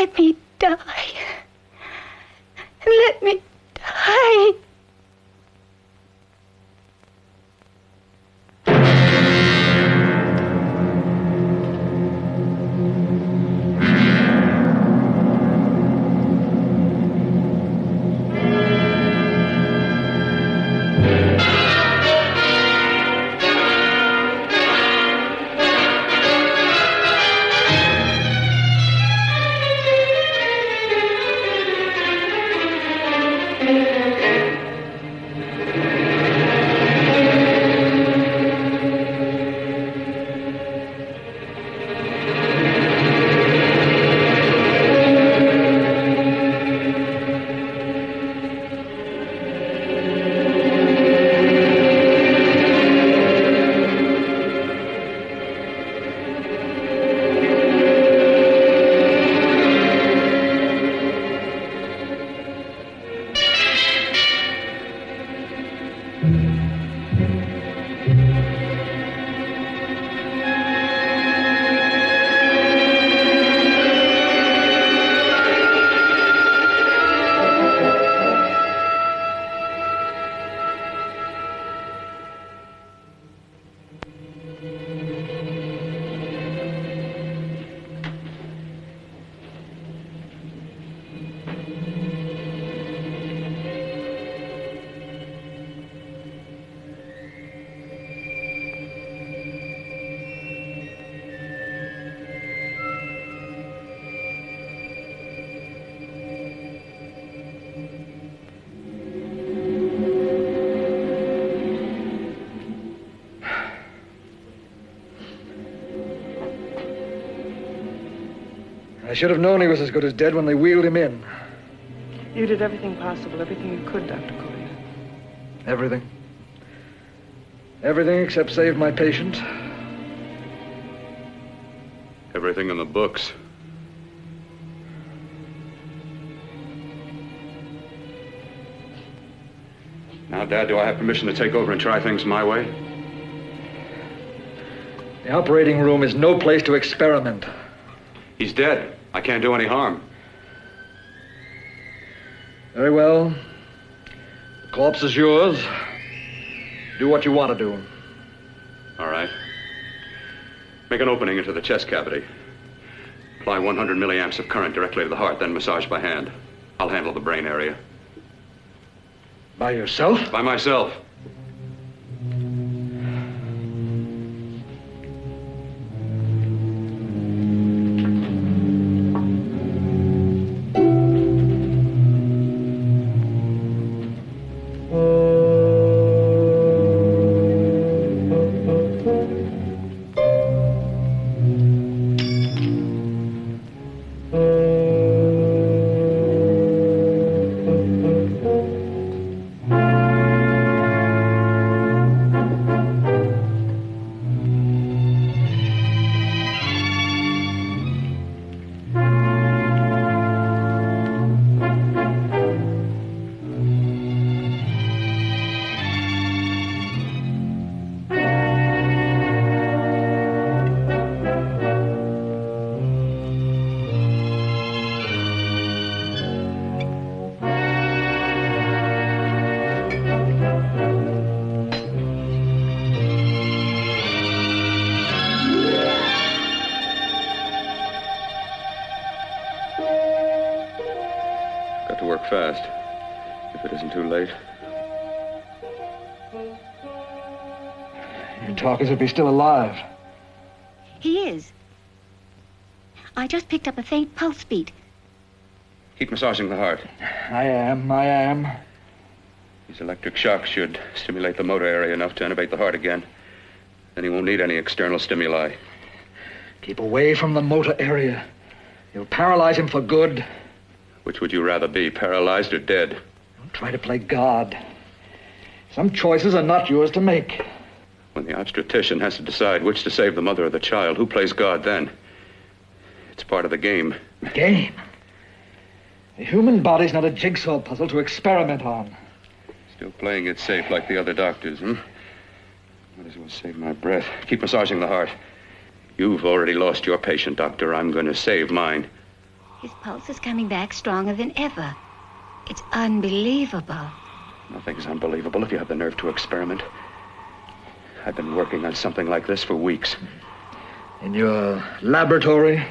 Let me die. Let me die. I should have known he was as good as dead when they wheeled him in. You did everything possible, everything you could, Dr. Corey. Everything. Everything except save my patient. Everything in the books. Now, Dad, do I have permission to take over and try things my way? The operating room is no place to experiment. He's dead. I can't do any harm. Very well. The corpse is yours. Do what you want to do. All right. Make an opening into the chest cavity. Apply 100 milliamps of current directly to the heart, then massage by hand. I'll handle the brain area. By yourself? By myself. Fast, if it isn't too late. You talk as if he's still alive. He is. I just picked up a faint pulse beat. Keep massaging the heart. I am. These electric shocks should stimulate the motor area enough to innervate the heart again. Then he won't need any external stimuli. Keep away from the motor area. You'll paralyze him for good. Which would you rather be, paralyzed or dead? Don't try to play God. Some choices are not yours to make. When the obstetrician has to decide which to save the mother or the child, who plays God then? It's part of the game. Game? The human body's not a jigsaw puzzle to experiment on. Still playing it safe like the other doctors, hmm? Might as well save my breath. Keep massaging the heart. You've already lost your patient, Doctor. I'm going to save mine. His pulse is coming back stronger than ever. It's unbelievable. Nothing's unbelievable if you have the nerve to experiment. I've been working on something like this for weeks. In your laboratory?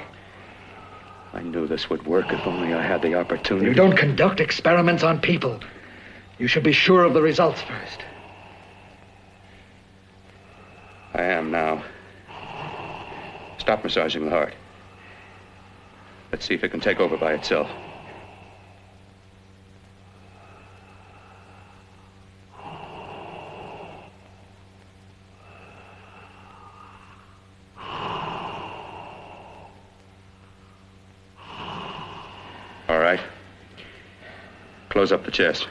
I knew this would work if only I had the opportunity. You don't conduct experiments on people. You should be sure of the results first. I am now. Stop massaging the heart. Let's see if it can take over by itself. All right. Close up the chest.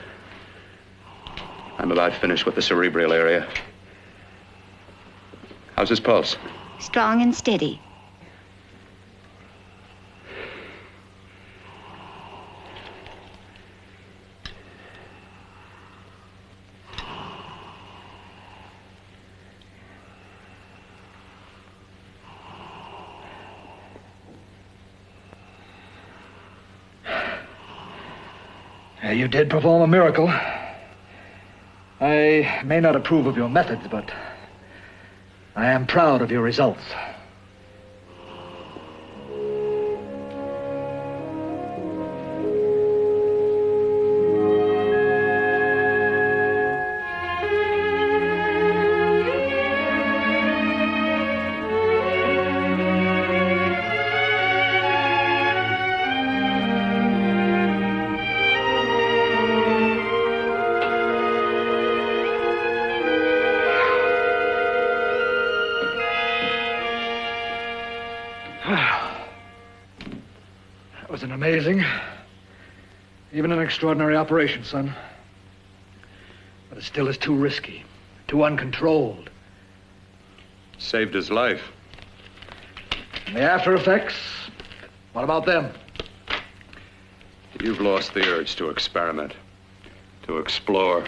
I'm about finished with the cerebral area. How's his pulse? Strong and steady. You did perform a miracle. I may not approve of your methods, but I am proud of your results. That was an amazing, even an extraordinary operation, son. But it still is too risky, too uncontrolled. Saved his life. And the after effects, what about them? You've lost the urge to experiment, to explore.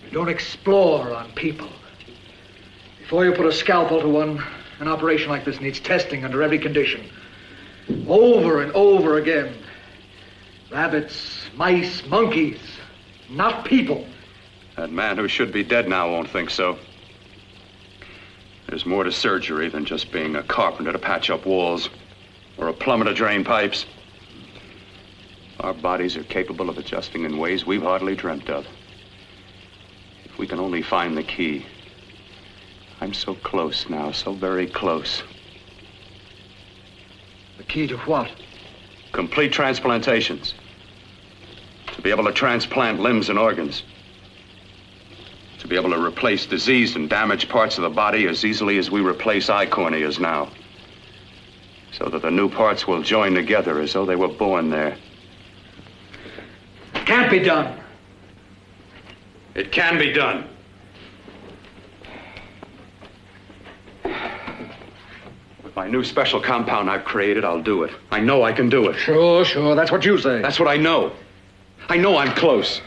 You don't explore on people. Before you put a scalpel to one, an operation like this needs testing under every condition. Over and over again. Rabbits, mice, monkeys, not people. That man who should be dead now won't think so. There's more to surgery than just being a carpenter to patch up walls or a plumber to drain pipes. Our bodies are capable of adjusting in ways we've hardly dreamt of. If we can only find the key. I'm so close now, so very close. The key to what? Complete transplantations. To be able to transplant limbs and organs. To be able to replace diseased and damaged parts of the body as easily as we replace eye corneas now. So that the new parts will join together as though they were born there. It can't be done. It can be done. With my new special compound I've created, I'll do it. I know I can do it. Sure, that's what you say. That's what I know. I know I'm close.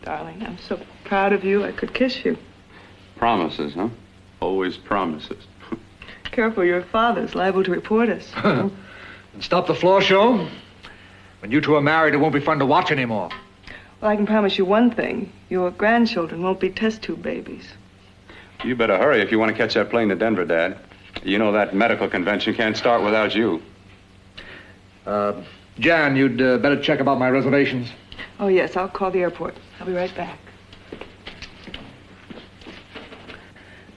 Darling, I'm so proud of you, I could kiss you. Promises, huh? Always promises. Careful, your father's liable to report us. And stop the floor show. When you two are married, it won't be fun to watch anymore. Well, I can promise you one thing. Your grandchildren won't be test tube babies. You better hurry if you want to catch that plane to Denver, Dad. You know that medical convention can't start without you. Jan, you'd better check about my reservations. Oh, yes, I'll call the airport. I'll be right back.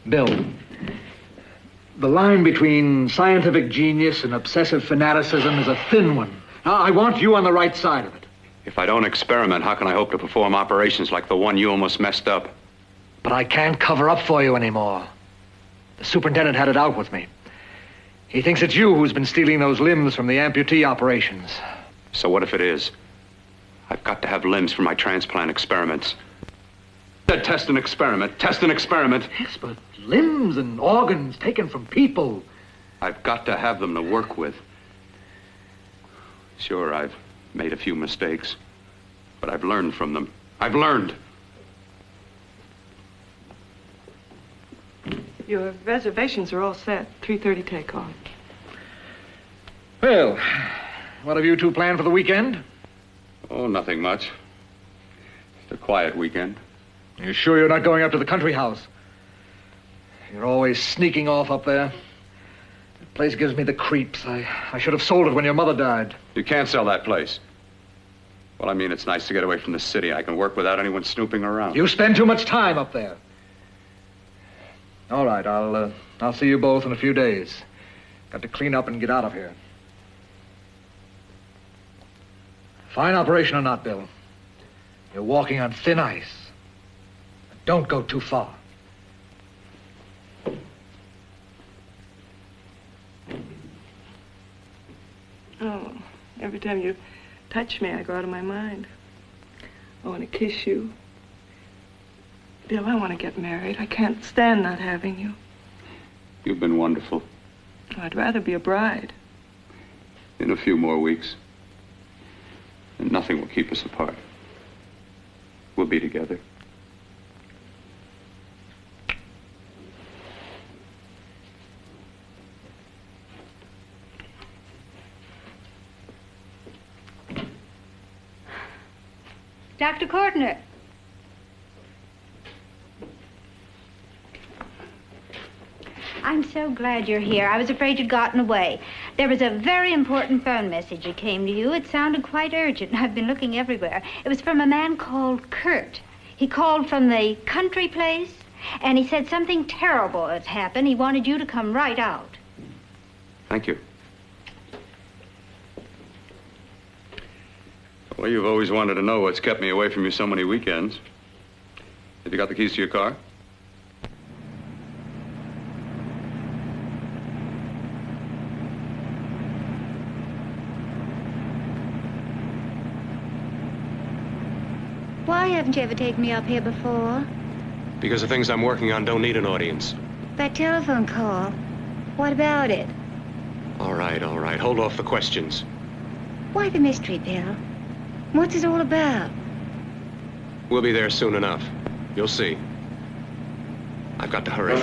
Bill, the line between scientific genius and obsessive fanaticism is a thin one. I want you on the right side of it. If I don't experiment, how can I hope to perform operations like the one you almost messed up? But I can't cover up for you anymore. The superintendent had it out with me. He thinks it's you who's been stealing those limbs from the amputee operations. So what if it is? I've got to have limbs for my transplant experiments. Test and experiment. Test and experiment. Yes, but limbs and organs taken from people. I've got to have them to work with. Sure, I've made a few mistakes. But I've learned from them. I've learned. Your reservations are all set. 3:30 takeoff. Well, what have you two planned for the weekend? Oh, nothing much. Just a quiet weekend. Are you sure you're not going up to the country house? You're always sneaking off up there. The place gives me the creeps. I should have sold it when your mother died. You can't sell that place. Well, I mean, it's nice to get away from the city. I can work without anyone snooping around. You spend too much time up there. All right, I'll see you both in a few days. Got to clean up and get out of here. Fine operation or not, Bill. You're walking on thin ice. Don't go too far. Oh, every time you touch me, I go out of my mind. I want to kiss you. Bill, I want to get married. I can't stand not having you. You've been wonderful. I'd rather be a bride. In a few more weeks. And nothing will keep us apart. We'll be together. Dr. Courtner. I'm so glad you're here. I was afraid you'd gotten away. There was a very important phone message that came to you. It sounded quite urgent. I've been looking everywhere. It was from a man called Kurt. He called from the country place, and he said something terrible has happened. He wanted you to come right out. Thank you. Well, you've always wanted to know what's kept me away from you so many weekends. Have you got the keys to your car? Why haven't you ever taken me up here before? Because the things I'm working on don't need an audience. That telephone call. What about it? All right. Hold off the questions. Why the mystery, Bill? What's it all about? We'll be there soon enough. You'll see. I've got to hurry.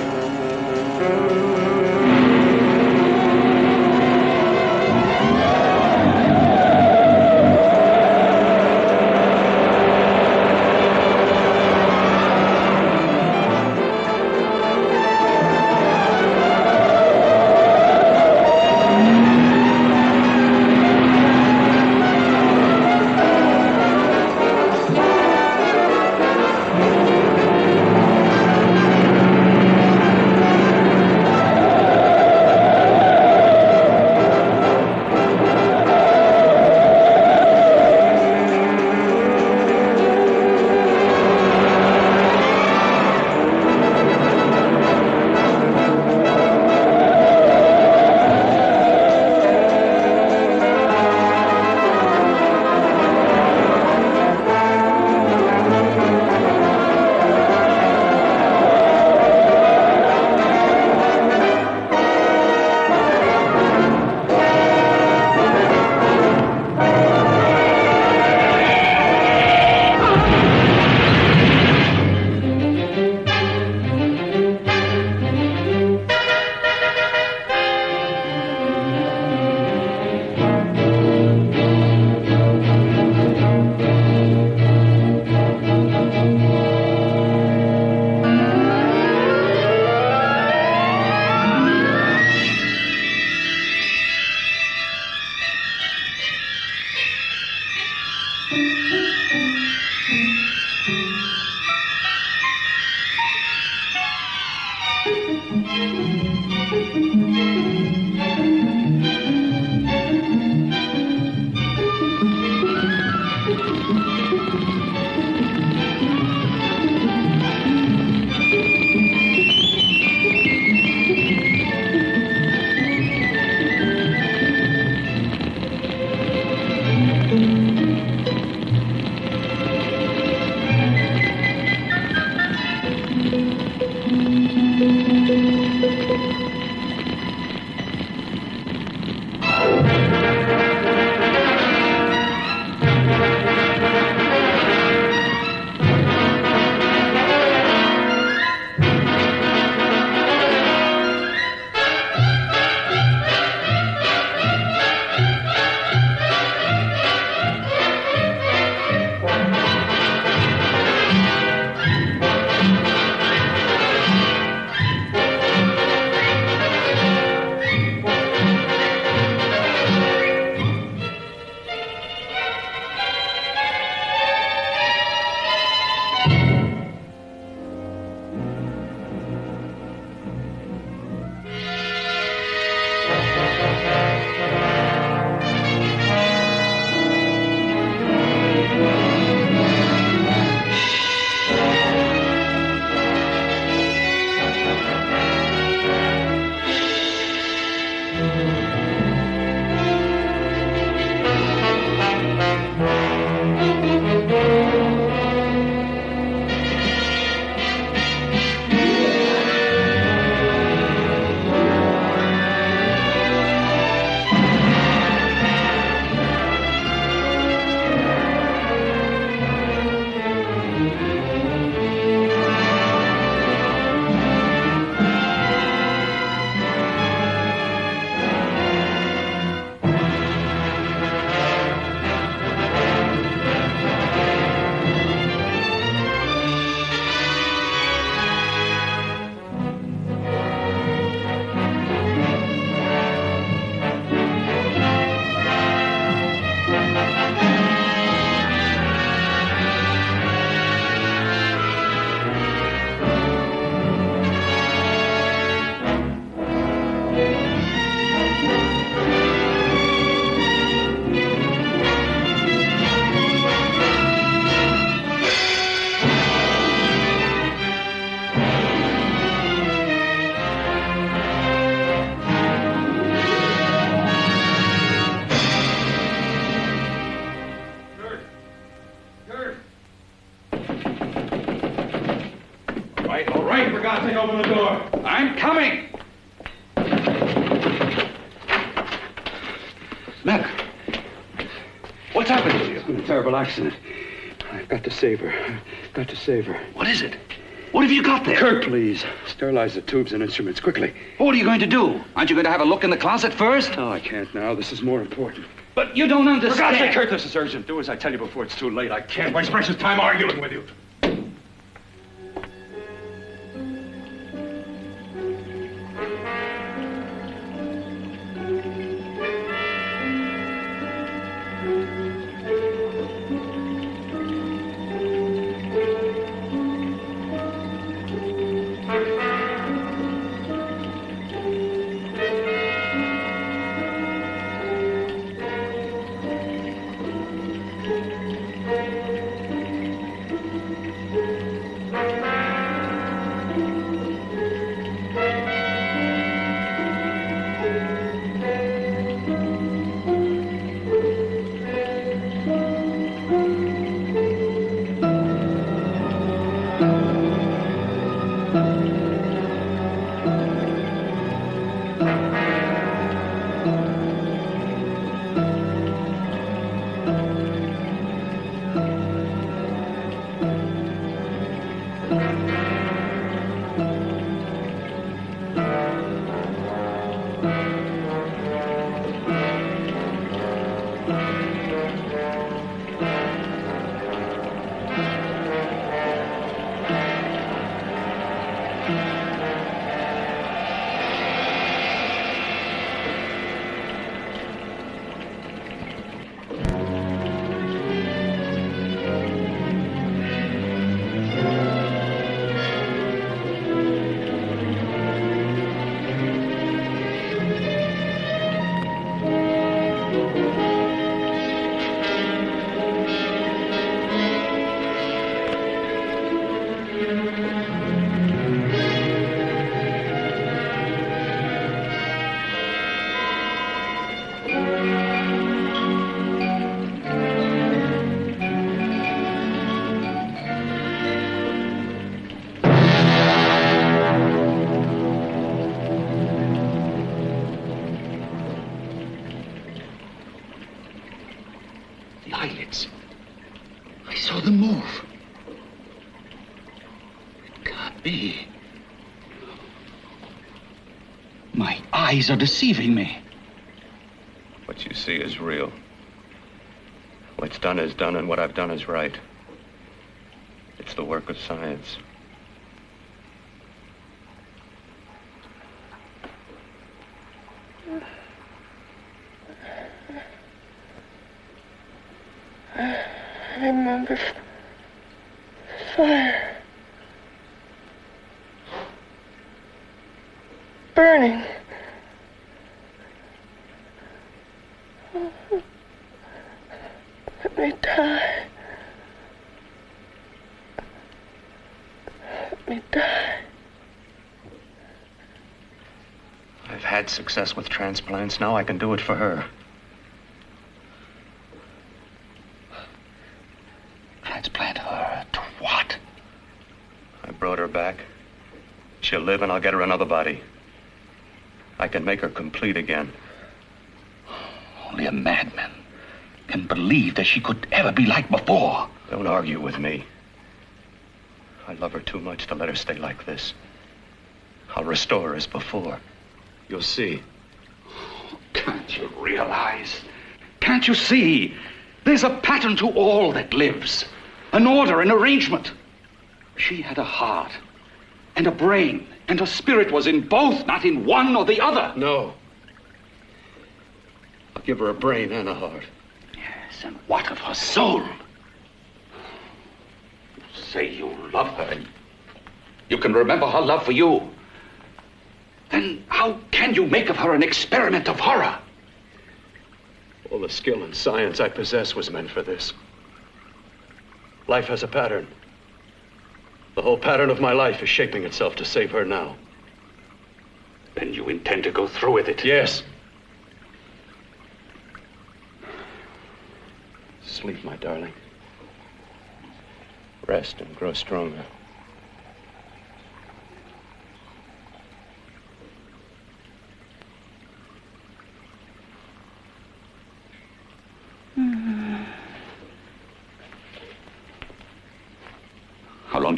Mac, what's happened to you? It's been a terrible accident. I've got to save her. Got to save her. What is it? What have you got there? Kurt, please. Sterilize the tubes and instruments quickly. What are you going to do? Aren't you going to have a look in the closet first? No, I can't now. This is more important. But you don't understand. For God's sake, Kurt, this is urgent. Do as I tell you before it's too late. I can't waste precious time arguing with you. eyelids. I saw them move. It can't be. My eyes are deceiving me. What you see is real. What's done is done, and what I've done is right. It's the work of science. I remember fire. Burning. Let me die. Let me die. I've had success with transplants. Now I can do it for her. Transplant her to what? I brought her back. She'll live, and I'll get her another body. I can make her complete again. Only a madman can believe that she could ever be like before. Don't argue with me. I love her too much to let her stay like this. I'll restore her as before. You'll see. Can't you realize? Can't you see? There's a pattern to all that lives. An order, an arrangement. She had a heart and a brain, and her spirit was in both, not in one or the other. No. I'll give her a brain and a heart. Yes, and what of her soul? You say you love her, and you can remember her love for you. Then how can you make of her an experiment of horror? All the skill and science I possess was meant for this. Life has a pattern. The whole pattern of my life is shaping itself to save her now. Then you intend to go through with it? Yes. Sleep, my darling. Rest and grow stronger.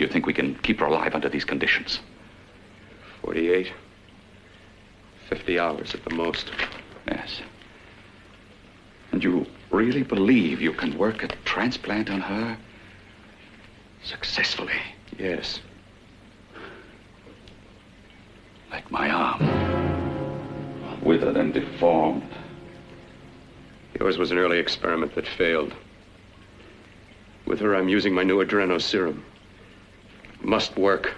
do you think we can keep her alive under these conditions? 48. 50 hours at the most. Yes. And you really believe you can work a transplant on her successfully? Yes. Like my arm. Withered and deformed. Yours was an early experiment that failed. With her, I'm using my new adreno serum. Must work.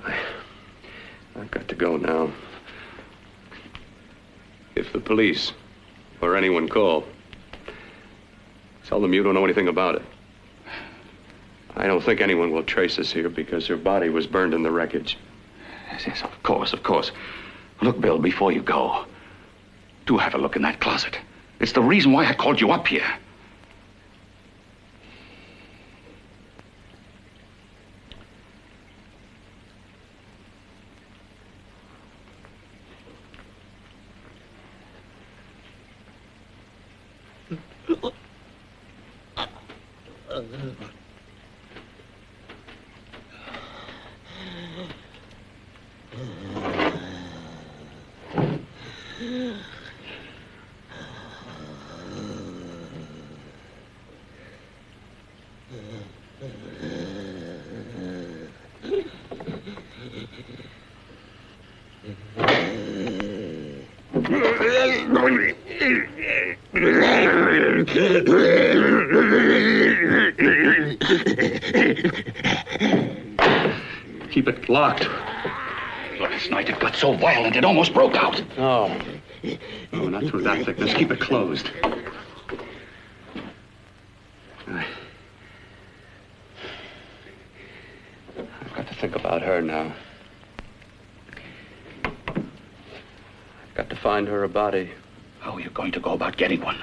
I've got to go now. If the police or anyone call, tell them you don't know anything about it. I don't think anyone will trace us here because her body was burned in the wreckage. Yes, of course, of course. Look, Bill, before you go, do have a look in that closet. It's the reason why I called you up here. Keep it locked. Last night it got so violent it almost broke out. Oh. Oh, not through that thickness. Keep it closed. I've got to think about her now. I've got to find her a body. How are you going to go about getting one?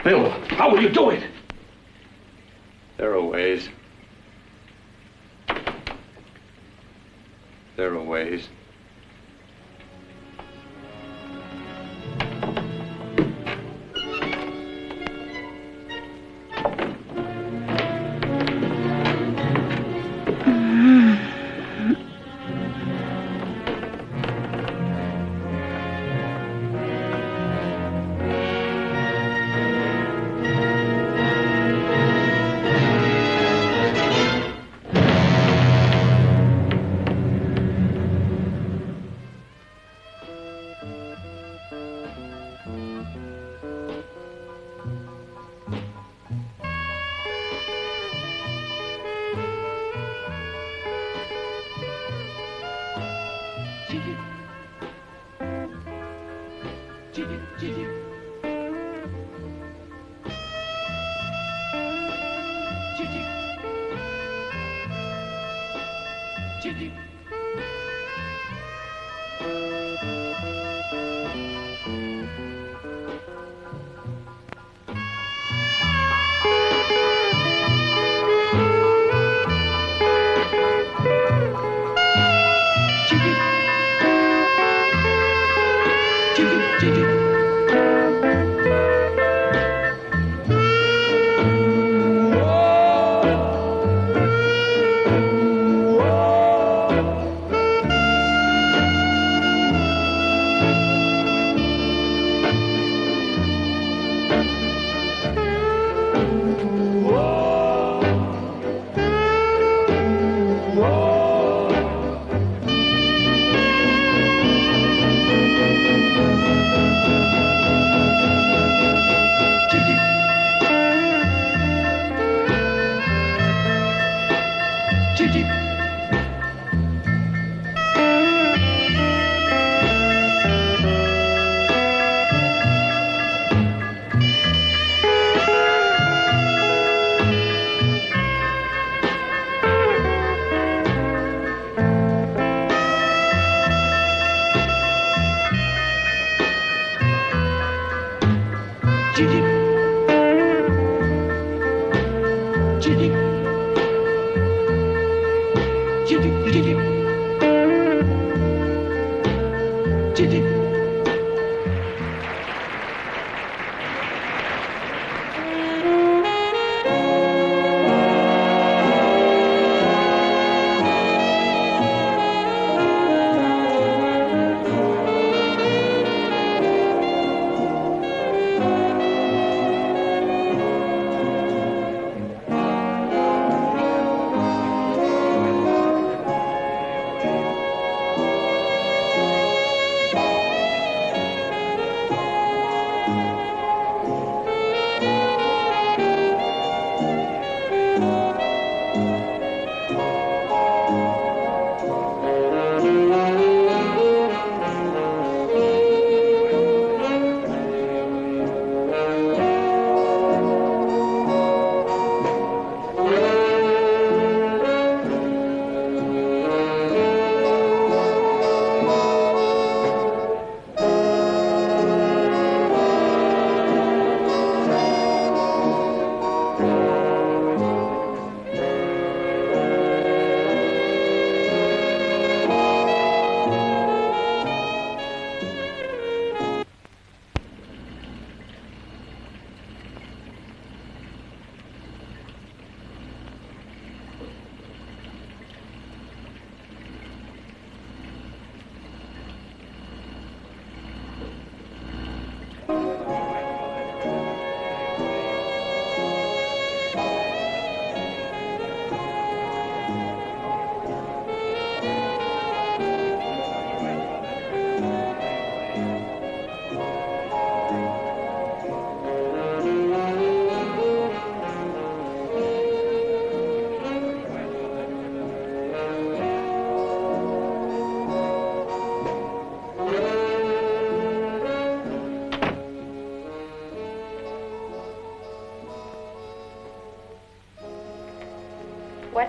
Bill, how will you do it? There are ways. There are ways.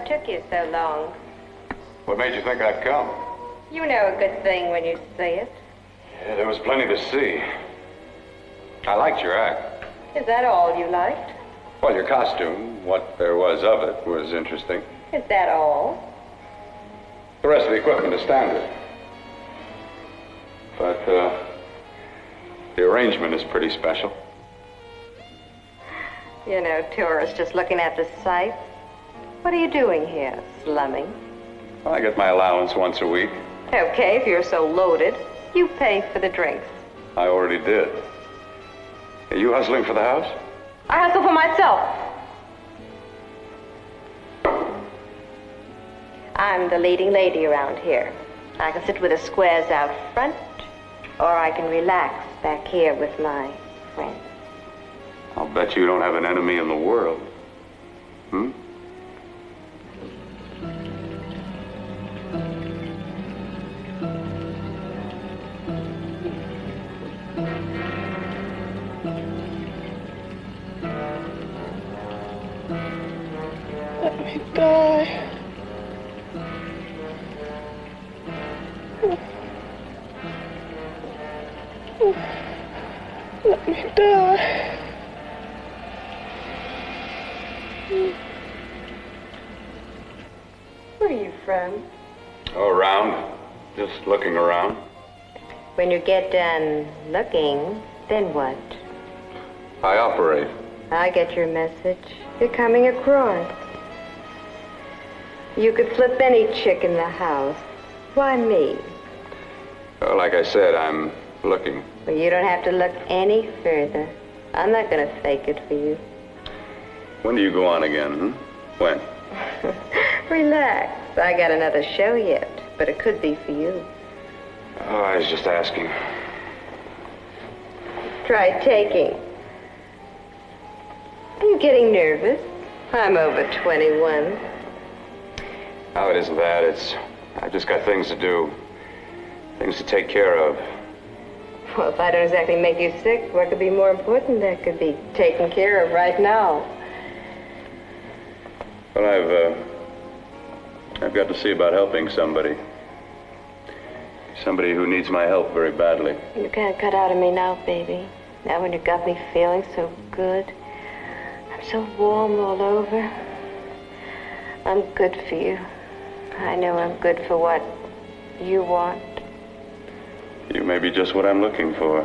What took you so long? What made you think I'd come? You know a good thing when you see it. Yeah, there was plenty to see. I liked your act. Is that all you liked? Well, your costume, what there was of it, was interesting. Is that all? The rest of the equipment is standard. But, the arrangement is pretty special. You know, tourists just looking at the sights. What are you doing here? Slumming? Well, I get my allowance once a week. Okay, if you're so loaded, you pay for the drinks. I already did. Are you hustling for the house? I hustle for myself. I'm the leading lady around here. I can sit with the squares out front, or I can relax back here with my friends. I'll bet you don't have an enemy in the world. Hmm? Let me die. Let me die. Where are you from? Oh, around. Just looking around. When you get done looking, then what? I operate. I get your message. You're coming across. You could flip any chick in the house. Why me? Well, like I said, I'm looking. Well, you don't have to look any further. I'm not going to fake it for you. When do you go on again, When? Relax. I got another show yet, but it could be for you. Oh, I was just asking. Try taking. Are you getting nervous? I'm over 21. Oh, it isn't that. I've just got things to do. Things to take care of. Well, if I don't exactly make you sick, what could be more important that could be taken care of right now? Well, I've got to see about helping somebody. Somebody who needs my help very badly. You can't cut out of me now, baby. Now when you got me feeling so good. I'm so warm all over. I'm good for you. I know I'm good for what you want. You may be just what I'm looking for.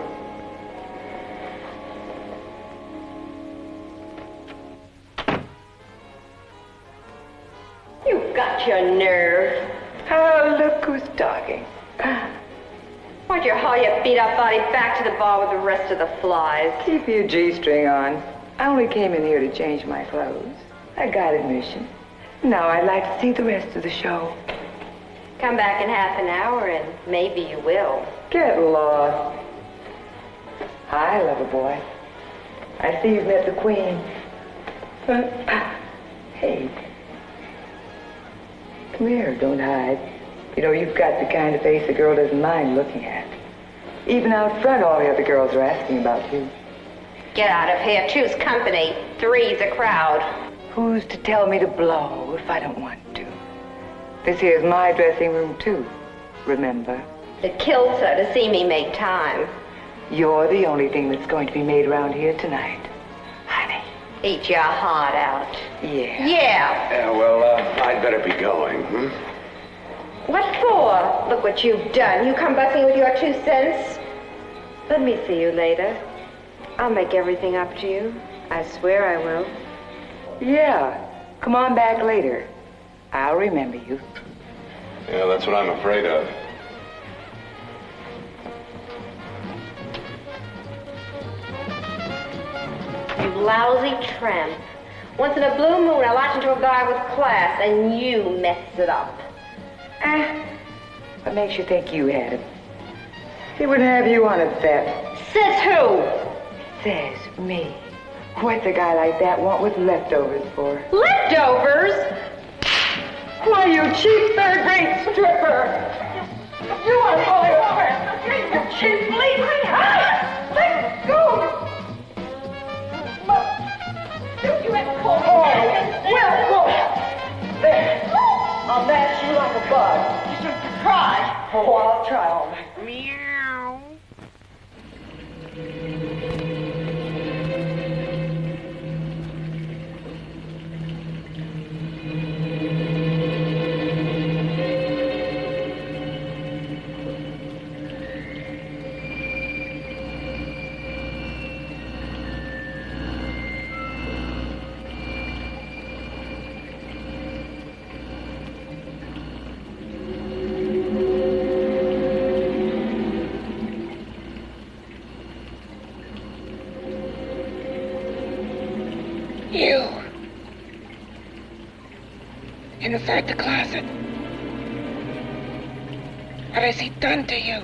You've got your nerve. Oh, look who's talking. Why'd you haul your beat-up body back to the bar with the rest of the flies? Keep your G-string on. I only came in here to change my clothes. I got admission. Now I'd like to see the rest of the show. Come back in half an hour and maybe you will. Get lost. Hi, lover boy. I see you've met the queen. Hey. Come here, don't hide. You know, you've got the kind of face a girl doesn't mind looking at. Even out front, all the other girls are asking about you. Get out of here. Choose company. Three's a crowd. Who's to tell me to blow if I don't want to? This here's my dressing room, too. Remember? It kills her to see me make time. You're the only thing that's going to be made around here tonight. Honey. Eat your heart out. Yeah. Yeah. Yeah, well, I'd better be going, What for? Look what you've done. You come busting with your 2 cents. Let me see you later. I'll make everything up to you. I swear I will. Yeah. Come on back later. I'll remember you. Yeah, that's what I'm afraid of. You lousy tramp. Once in a blue moon, I latch into a guy with class, and you mess it up. What makes you think you had him? He wouldn't have you on a bet. Says who? Says me. What's a guy like that want with leftovers for? Leftovers? Why, you cheap third-rate stripper! You are falling over! You cheap bleeding! Let go! Don't you ever call me? Oh, well, there. Oh, I'll try all right. Meow. You. Inside the closet. What has he done to you?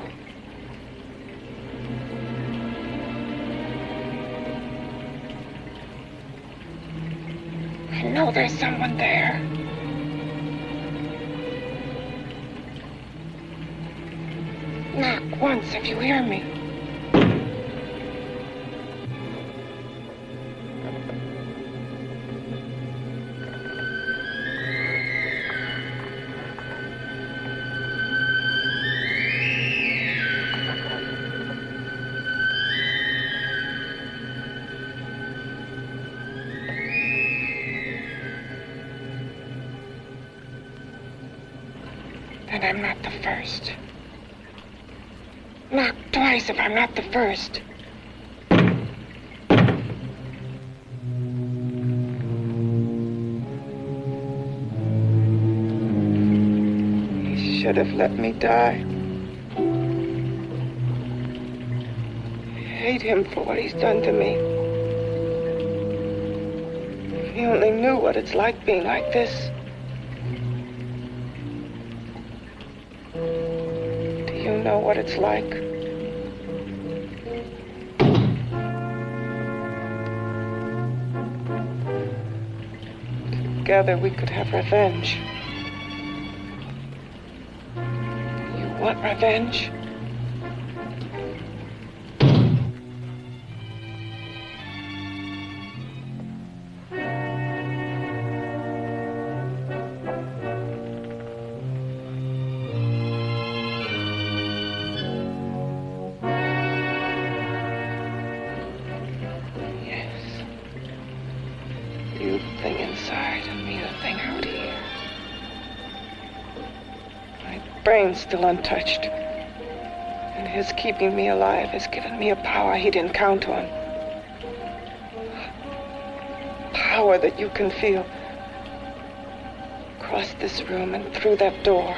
I know there's someone there. Knock once if you hear me. And I'm not the first. Knock twice if I'm not the first. He should have let me die. I hate him for what he's done to me. If he only knew what it's like being like this. You know what it's like. Together we could have revenge. You want revenge? You the thing inside and me the thing out here. My brain's still untouched. And his keeping me alive has given me a power he didn't count on. Power that you can feel. Across this room and through that door.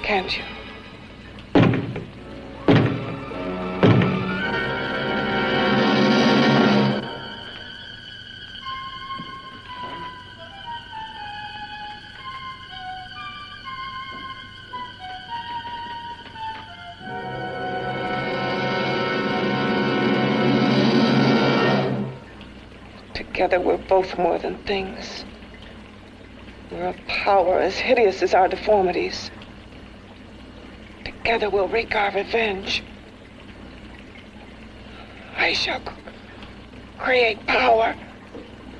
Can't you? Together we're both more than things. We're a power as hideous as our deformities. Together we'll wreak our revenge. I shall create power,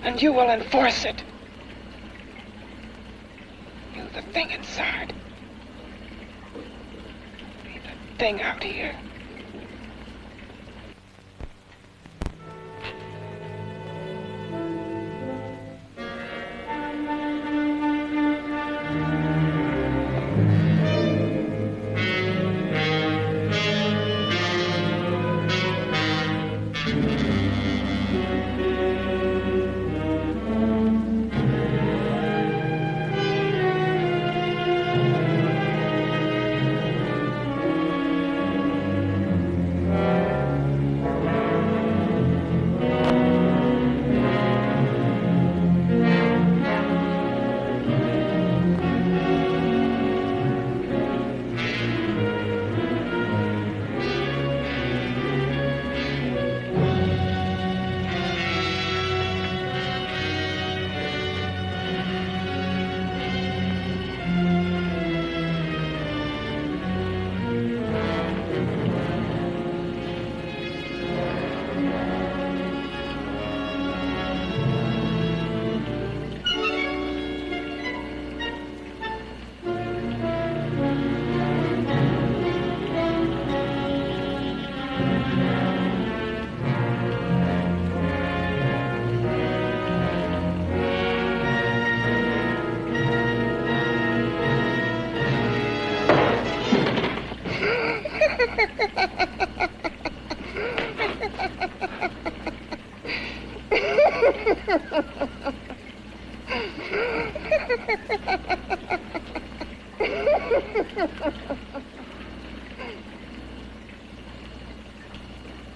and you will enforce it. You the thing inside. Me the thing out here.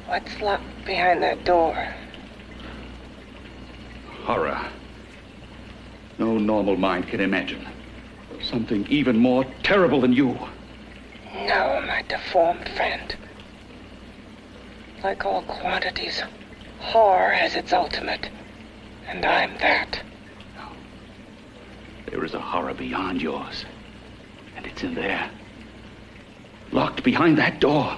What's locked behind that door? Horror. No normal mind can imagine. Something even more terrible than you. No, my deformed friend. Like all quantities, horror has its ultimate. And I'm that. There is a horror beyond yours. And it's in there. Locked behind that door.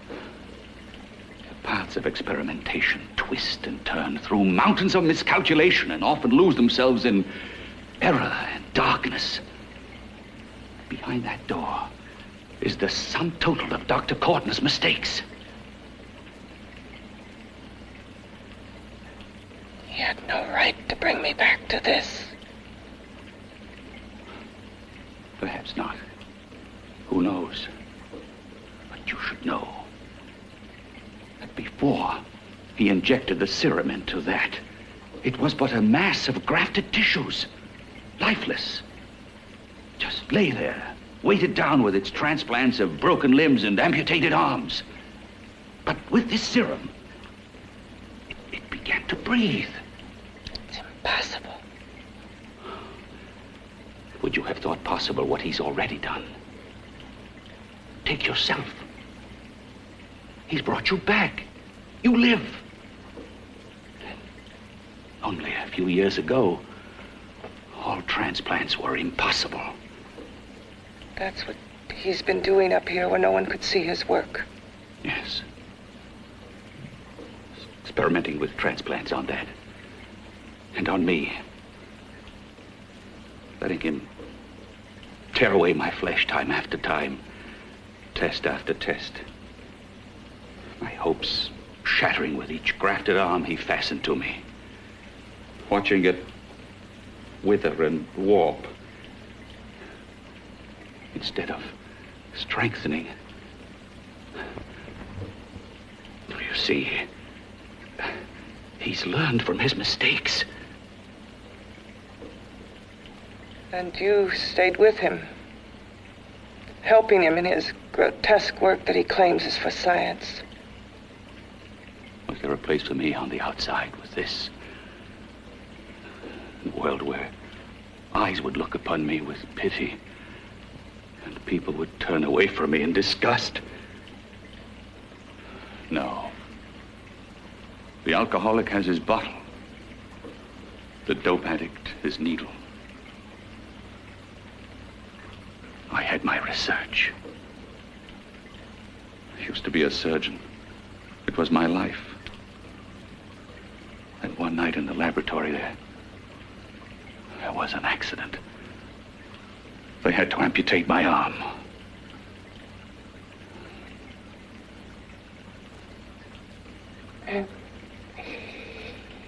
The paths of experimentation twist and turn through mountains of miscalculation and often lose themselves in error and darkness. Behind that door is the sum total of Dr. Corton's mistakes. He had no right to bring me back to this. Perhaps not. Who knows? But you should know that before he injected the serum into that, it was but a mass of grafted tissues, lifeless. Just lay there, weighted down with its transplants of broken limbs and amputated arms. But with this serum, it began to breathe. It's impossible. Would you have thought possible what he's already done? Take yourself. He's brought you back. You live. Only a few years ago, all transplants were impossible. That's what he's been doing up here where no one could see his work. Yes. Experimenting with transplants on that. And on me. Letting him tear away my flesh time after time, test after test. My hopes shattering with each grafted arm he fastened to me. Watching it wither and warp instead of strengthening. You see, he's learned from his mistakes. And you stayed with him, helping him in his grotesque work that he claims is for science. Was there a place for me on the outside with this? A world where eyes would look upon me with pity and people would turn away from me in disgust? No. The alcoholic has his bottle. The dope addict his needle. I had my research. I used to be a surgeon. It was my life. And one night in the laboratory there was an accident. They had to amputate my arm. And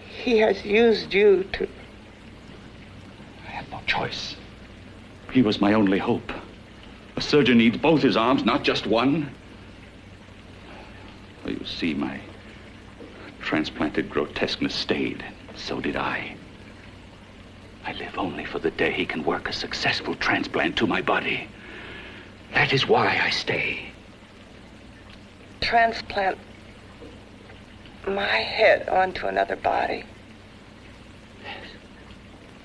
he has used you to... I had no choice. He was my only hope. A surgeon needs both his arms, not just one. Well, you see, my transplanted grotesqueness stayed. So did I. I live only for the day he can work a successful transplant to my body. That is why I stay. Transplant my head onto another body. Yes.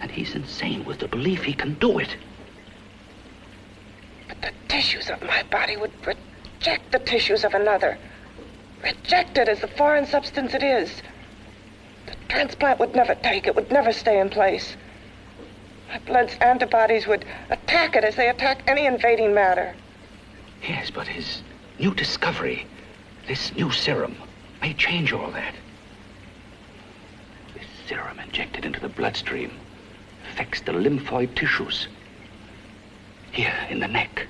And he's insane with the belief he can do it. But the tissues of my body would reject the tissues of another. Reject it as the foreign substance it is. The transplant would never take it, would never stay in place. My blood's antibodies would attack it as they attack any invading matter. Yes, but his new discovery, this new serum, may change all that. This serum injected into the bloodstream affects the lymphoid tissues. Here, in the neck.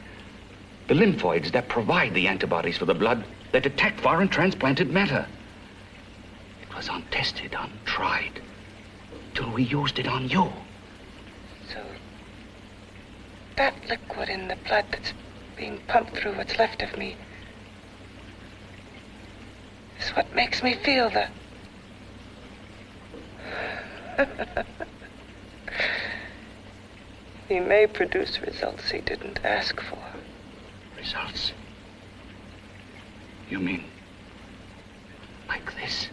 The lymphoids that provide the antibodies for the blood that attack foreign transplanted matter. It was untested, untried, till we used it on you. So, that liquid in the blood that's being pumped through what's left of me, is what makes me feel the... He may produce results he didn't ask for. Results? You mean like this?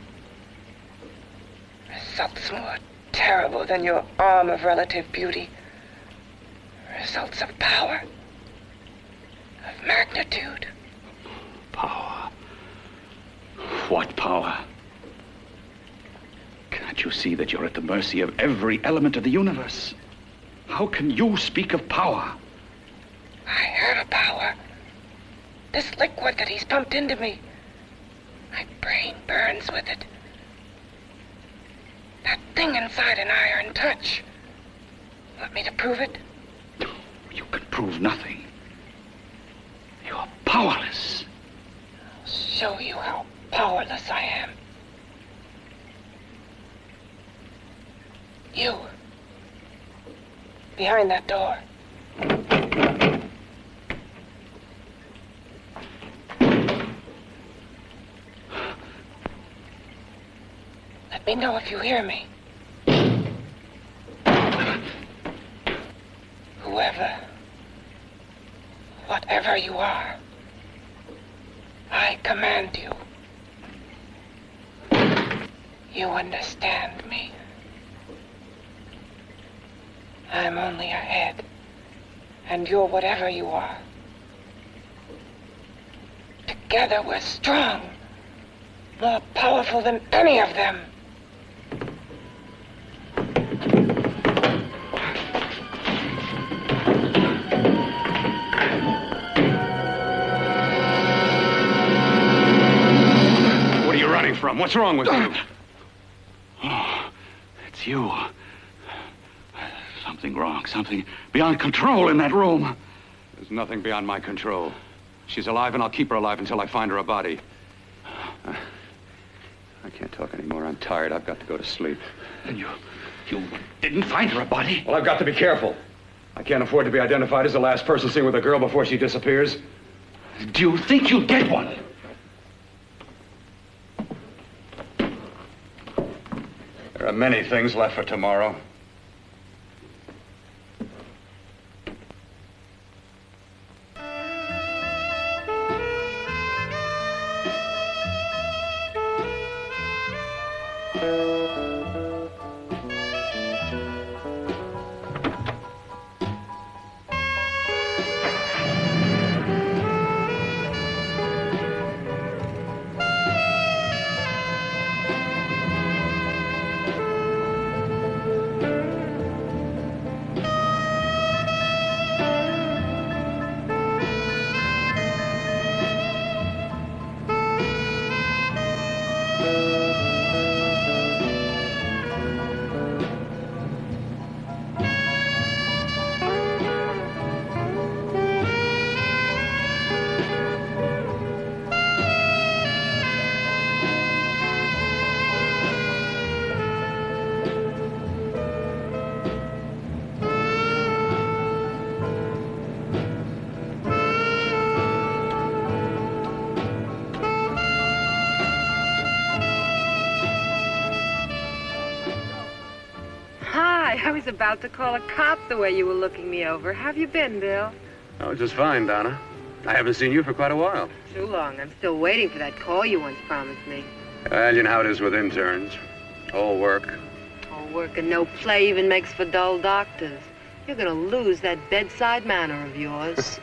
Results more terrible than your arm of relative beauty. Results of power, of magnitude. Power? What power? Can't you see that you're at the mercy of every element of the universe? How can you speak of power? I have a power. This liquid that he's pumped into me. My brain burns with it. That thing inside an iron touch. Want me to prove it? You can prove nothing. You're powerless. I'll show you how powerless I am. You. Behind that door. Let me know if you hear me. Whoever, whatever you are, I command you. You understand me. I'm only a head, and you're whatever you are. Together we're strong, more powerful than any of them. What are you running from? What's wrong with you? Oh, it's you. Something wrong, something beyond control in that room. There's nothing beyond my control. She's alive, and I'll keep her alive until I find her a body. I can't talk anymore. I'm tired. I've got to go to sleep. And you didn't find her a body? Well, I've got to be careful. I can't afford to be identified as the last person seen with a girl before she disappears. Do you think you'll get one? There are many things left for tomorrow. I was about to call a cop the way you were looking me over. How have you been, Bill? Oh, just fine, Donna. I haven't seen you for quite a while. Too long. I'm still waiting for that call you once promised me. Well, you know how it is with interns. All work. All work and no play even makes for dull doctors. You're gonna lose that bedside manner of yours.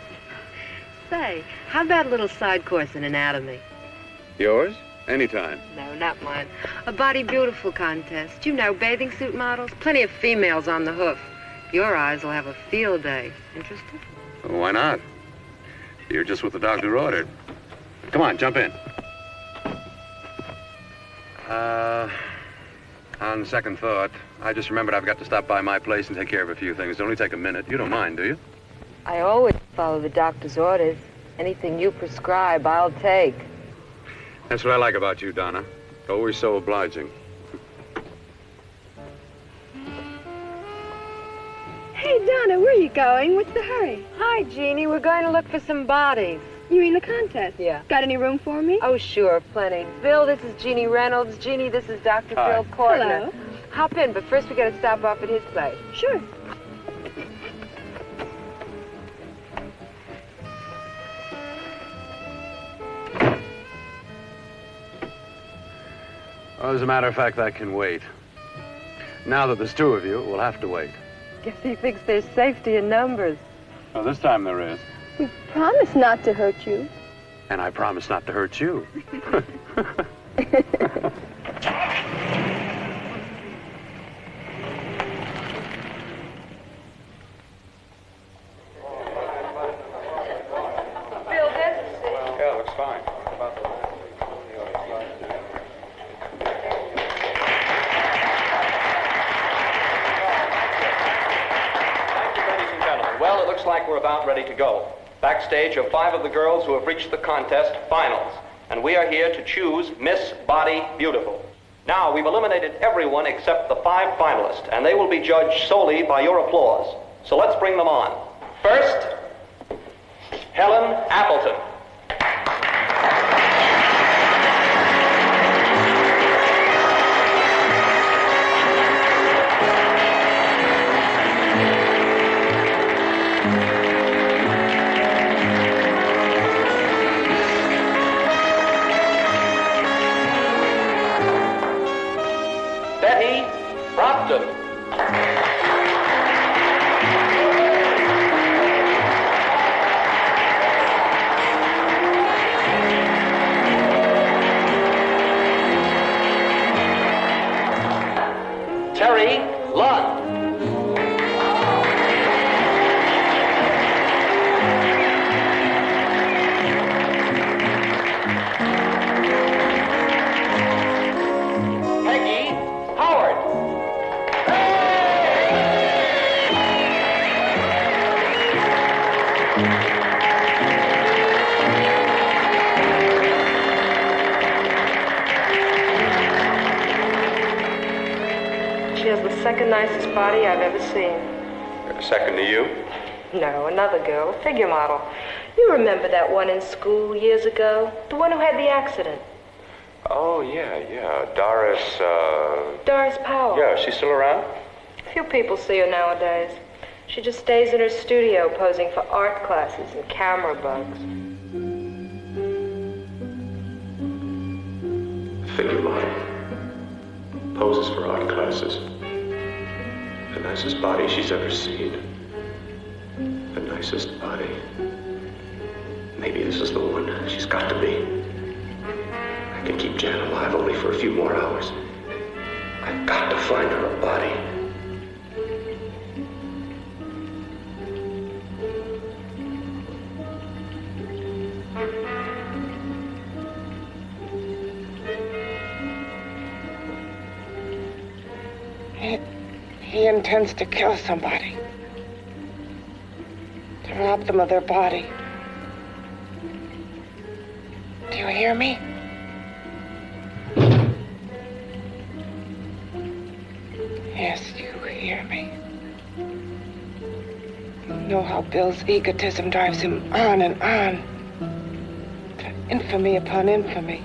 Say, how about a little side course in anatomy? Yours? Anytime. No, not mine. A Body Beautiful contest. You know, bathing suit models. Plenty of females on the hoof. Your eyes will have a field day. Interested? Well, why not? You're just what the doctor ordered. Come on, jump in. On second thought, I just remembered I've got to stop by my place and take care of a few things. It'll only take a minute. You don't mind, do you? I always follow the doctor's orders. Anything you prescribe, I'll take. That's what I like about you, Donna. Always so obliging. Hey, Donna, where are you going. What's the hurry? Hi, Jeannie. We're going to look for some bodies. You mean the contest? Yeah. Got any room for me? Oh, sure, plenty. Bill, this is Jeannie Reynolds. Jeannie, this is Dr. Phil Kortner. Hello. Hop in, but first we got to stop off at his place. Sure. Well, as a matter of fact, that can wait. Now that there's two of you, we'll have to wait. Guess he thinks there's safety in numbers. Well, this time there is. We promised not to hurt you. And I promise not to hurt you. Bill, this? Yeah, looks fine. Well, it looks like we're about ready to go. Backstage are 5 of the girls who have reached the contest finals, and we are here to choose Miss Body Beautiful. Now, we've eliminated everyone except the 5 finalists, and they will be judged solely by your applause. So let's bring them on. First, Helen Appleton. Betty Brockton. Terry Lund. Peggy Howard. She has the second nicest body I've ever seen. Second to you? No, another girl, a figure model. You remember that one in school years ago? The one who had the accident. Oh, yeah. Doris, Doris Powell. Yeah, she's still around? Few people see her nowadays. She just stays in her studio posing for art classes and camera bugs. Figure model. Poses for art classes. The nicest body she's ever seen. The nicest body. Maybe this is the one. She's got to be. I can keep Jan alive only for a few more hours. I've got to find her a body. He intends to kill somebody. To rob them of their body. Do you hear me? Yes, you hear me. You know how Bill's egotism drives him on and on. To infamy upon infamy.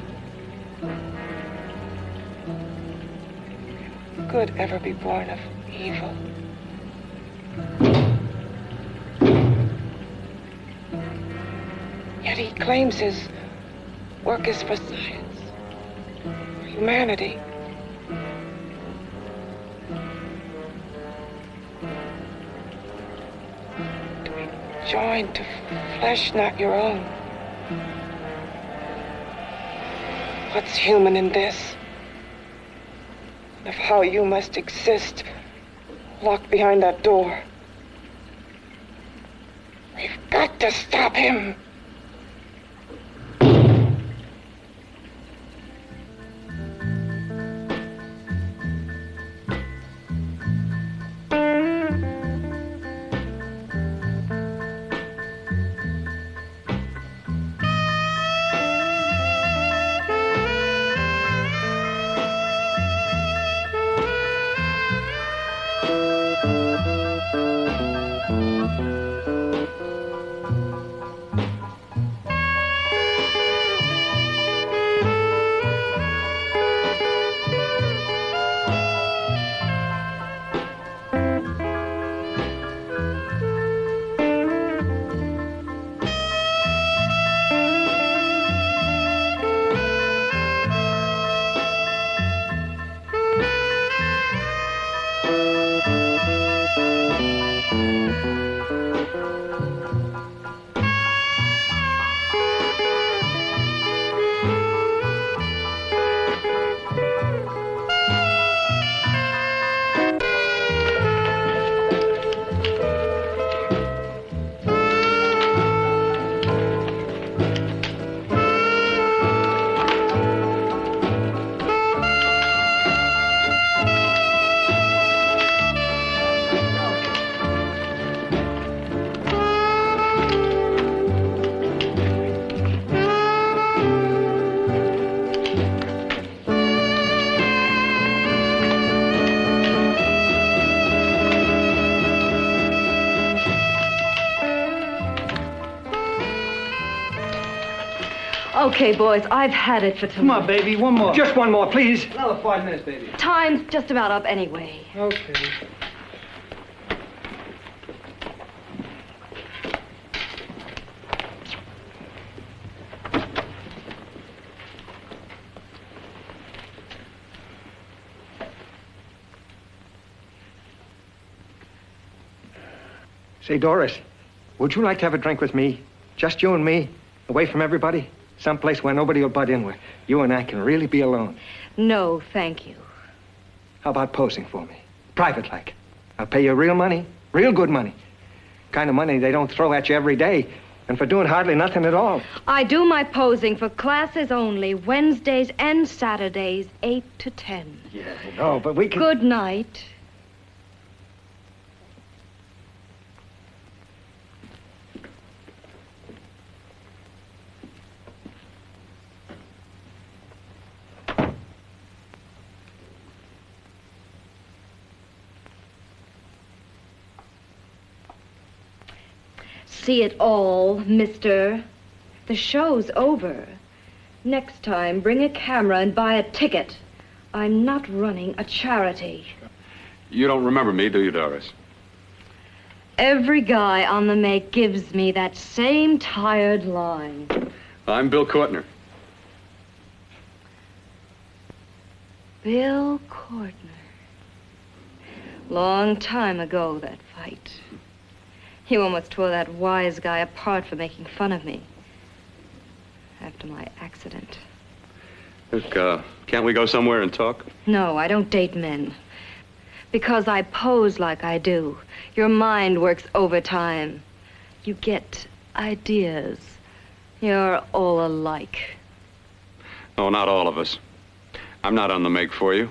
Can good ever be born of evil? Yet he claims his work is for science, for humanity. To be joined to flesh not your own. What's human in this? Of how you must exist, locked behind that door. We've got to stop him. Okay, boys, I've had it for tonight. Come on, baby, one more. Just one more, please. Another 5 minutes, baby. Time's just about up anyway. Okay. Say, Doris, would you like to have a drink with me? Just you and me, away from everybody? Someplace where nobody will butt in, where you and I can really be alone. No, thank you. How about posing for me? Private like. I'll pay you real money, real good money. Kind of money they don't throw at you every day, and for doing hardly nothing at all. I do my posing for classes only, Wednesdays and Saturdays, 8 to 10. Yeah, I know, but we can... Good night. See it all, mister. The show's over. Next time, bring a camera and buy a ticket. I'm not running a charity. You don't remember me, do you, Doris? Every guy on the make gives me that same tired line. I'm Bill Courtner. Bill Courtner. Long time ago, that fight. You almost tore that wise guy apart for making fun of me. After my accident. Look, can't we go somewhere and talk? No, I don't date men. Because I pose like I do. Your mind works overtime. You get ideas. You're all alike. Oh, not all of us. I'm not on the make for you.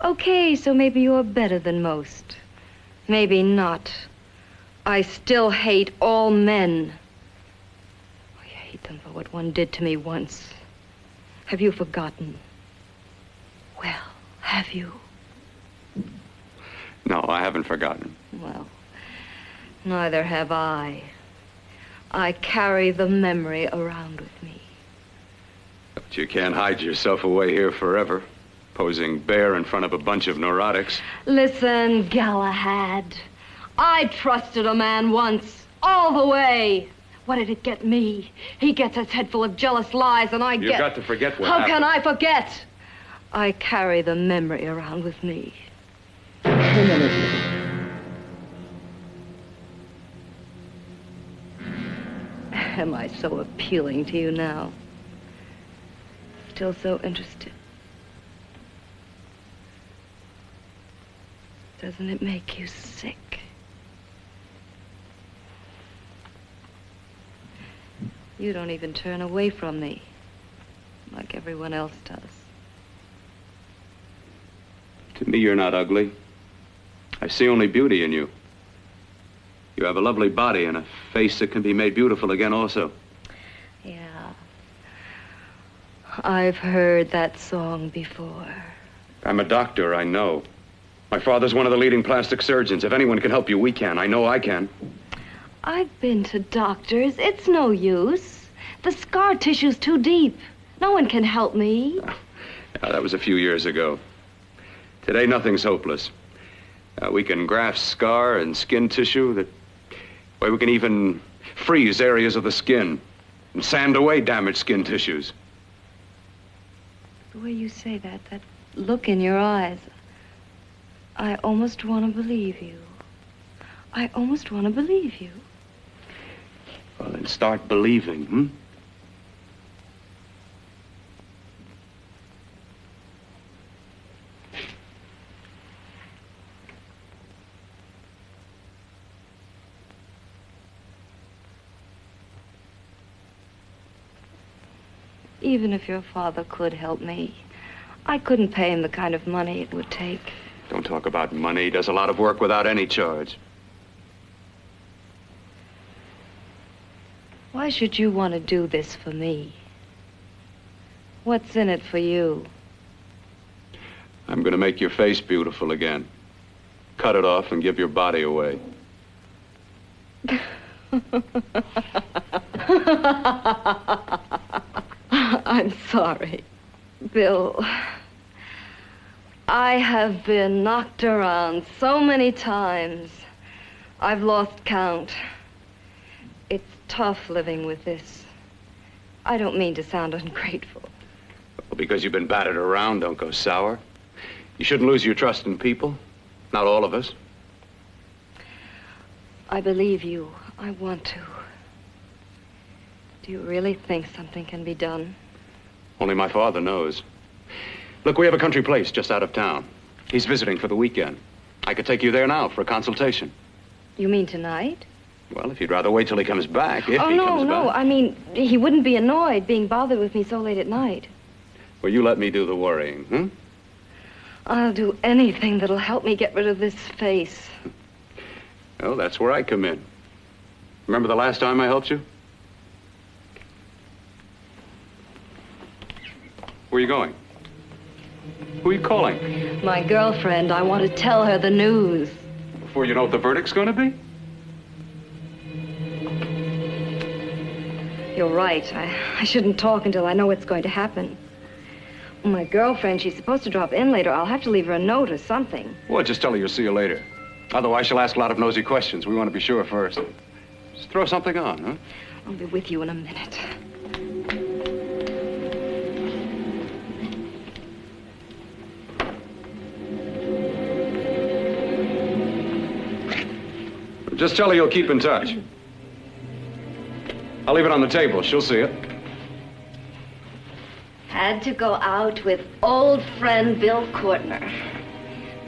Okay, so maybe you're better than most. Maybe not. I still hate all men. I hate them for what one did to me once. Have you forgotten? Well, have you? No, I haven't forgotten. Well, neither have I. I carry the memory around with me. But you can't hide yourself away here forever, posing bare in front of a bunch of neurotics. Listen, Galahad. I trusted a man once, all the way. What did it get me? He gets his head full of jealous lies, and I get... You've got to forget what How happened. can I forget? I carry the memory around with me. Am I so appealing to you now? Still so interested? Doesn't it make you sick? You don't even turn away from me, like everyone else does. To me, you're not ugly. I see only beauty in you. You have a lovely body and a face that can be made beautiful again also. Yeah. I've heard that song before. I'm a doctor, I know. My father's one of the leading plastic surgeons. If anyone can help you, we can. I know I can. I've been to doctors. It's no use. The scar tissue's too deep. No one can help me. Yeah, that was a few years ago. Today, nothing's hopeless. We can graft scar and skin tissue that... Well, we can even freeze areas of the skin and sand away damaged skin tissues. The way you say that look in your eyes, I almost want to believe you. I almost want to believe you. Well, then start believing, hmm? Even if your father could help me, I couldn't pay him the kind of money it would take. Don't talk about money. He does a lot of work without any charge. Why should you want to do this for me? What's in it for you? I'm going to make your face beautiful again. Cut it off and give your body away. sorry. Bill, I have been knocked around so many times. I've lost count. It's tough living with this. I don't mean to sound ungrateful. Well, because you've been battered around, don't go sour. You shouldn't lose your trust in people. Not all of us. I believe you. I want to. Do you really think something can be done? Only my father knows. Look, we have a country place just out of town. He's visiting for the weekend. I could take you there now for a consultation. You mean tonight? Well, if you'd rather wait till he comes back, if he comes no. back. I mean, he wouldn't be annoyed being bothered with me so late at night. Well, you let me do the worrying, hmm? I'll do anything that'll help me get rid of this face. Well, that's where I come in. Remember the last time I helped you? Where are you going? Who are you calling? My girlfriend. I want to tell her the news. Before you know what the verdict's going to be? You're right. I shouldn't talk until I know what's going to happen. My girlfriend, she's supposed to drop in later. I'll have to leave her a note or something. Well, just tell her you'll see you later. Otherwise, she'll ask a lot of nosy questions. We want to be sure first. Just throw something on, huh? I'll be with you in a minute. Just tell her you'll keep in touch. I'll leave it on the table. She'll see it. Had to go out with old friend Bill Courtner.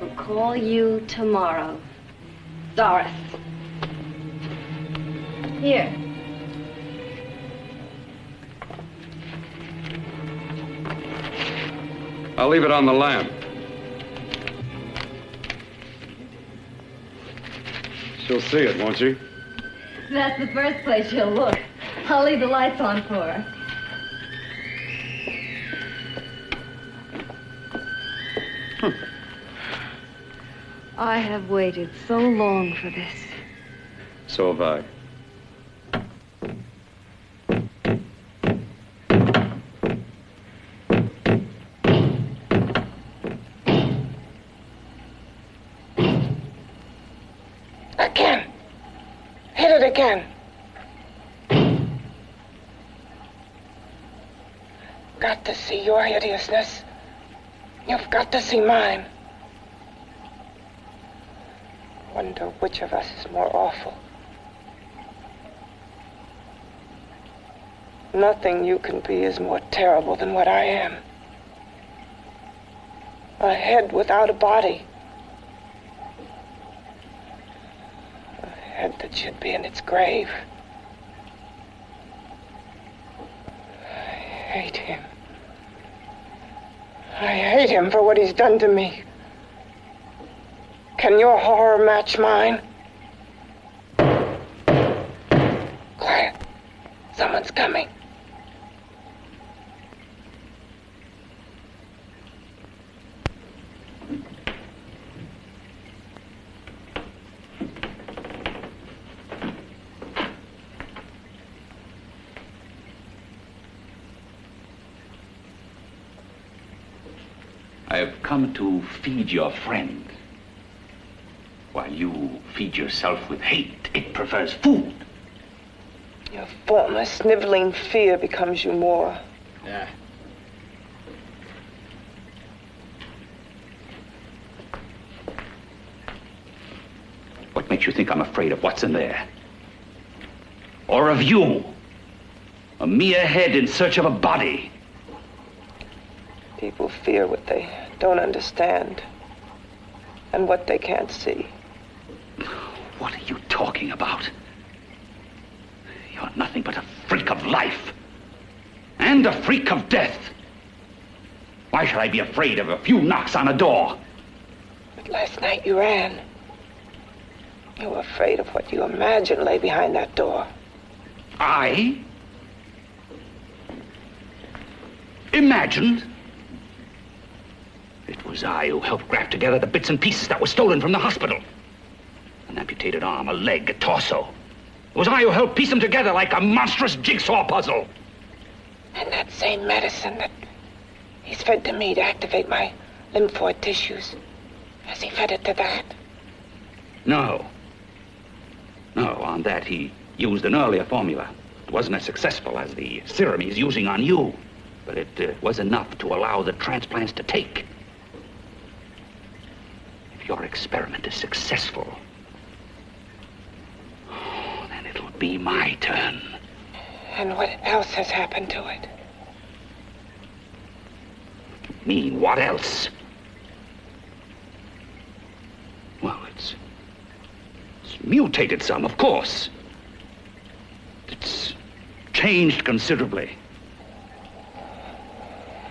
We'll call you tomorrow. Doris. Here. I'll leave it on the lamp. She'll see it, won't she? That's the first place she'll look. I'll leave the lights on for her. I have waited so long for this. So have I. Again. Hit it again. Got to see your hideousness. You've got to see mine. Wonder which of us is more awful. Nothing you can be is more terrible than what I am. A head without a body. A head that should be in its grave. I hate him. I hate him for what he's done to me. Can your horror match mine? Quiet. Someone's coming. I have come to feed your friend. While you feed yourself with hate, it prefers food. Your former sniveling fear becomes you more. Yeah. What makes you think I'm afraid of what's in there? Or of you? A mere head in search of a body. People fear what they don't understand and what they can't see. What are you talking about? You're nothing but a freak of life. And a freak of death. Why should I be afraid of a few knocks on a door? But last night you ran. You were afraid of what you imagined lay behind that door. I? Imagined? It was I who helped graft together the bits and pieces that were stolen from the hospital. An amputated arm, a leg, a torso. It was I who helped piece them together like a monstrous jigsaw puzzle. And that same medicine that he's fed to me to activate my lymphoid tissues. Has he fed it to that? No. No, on that he used an earlier formula. It wasn't as successful as the serum he's using on you, but it was enough to allow the transplants to take. If your experiment is successful, then it'll be my turn. And what else has happened to it? Mean what else? Well, it's mutated some, of course. It's changed considerably.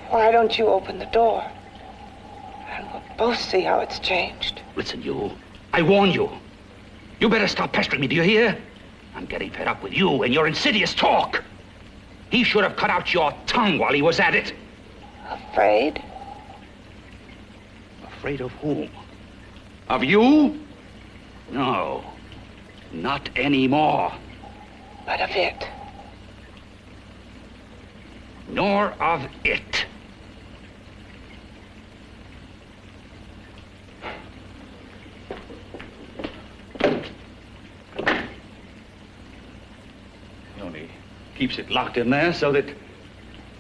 Why don't you open the door? And we'll both see how it's changed. Listen, you. I warn you. You better stop pestering me, do you hear? I'm getting fed up with you and your insidious talk. He should have cut out your tongue while he was at it. Afraid? Afraid of whom? Of you? No. Not anymore. But of it. Nor of it. He only keeps it locked in there so that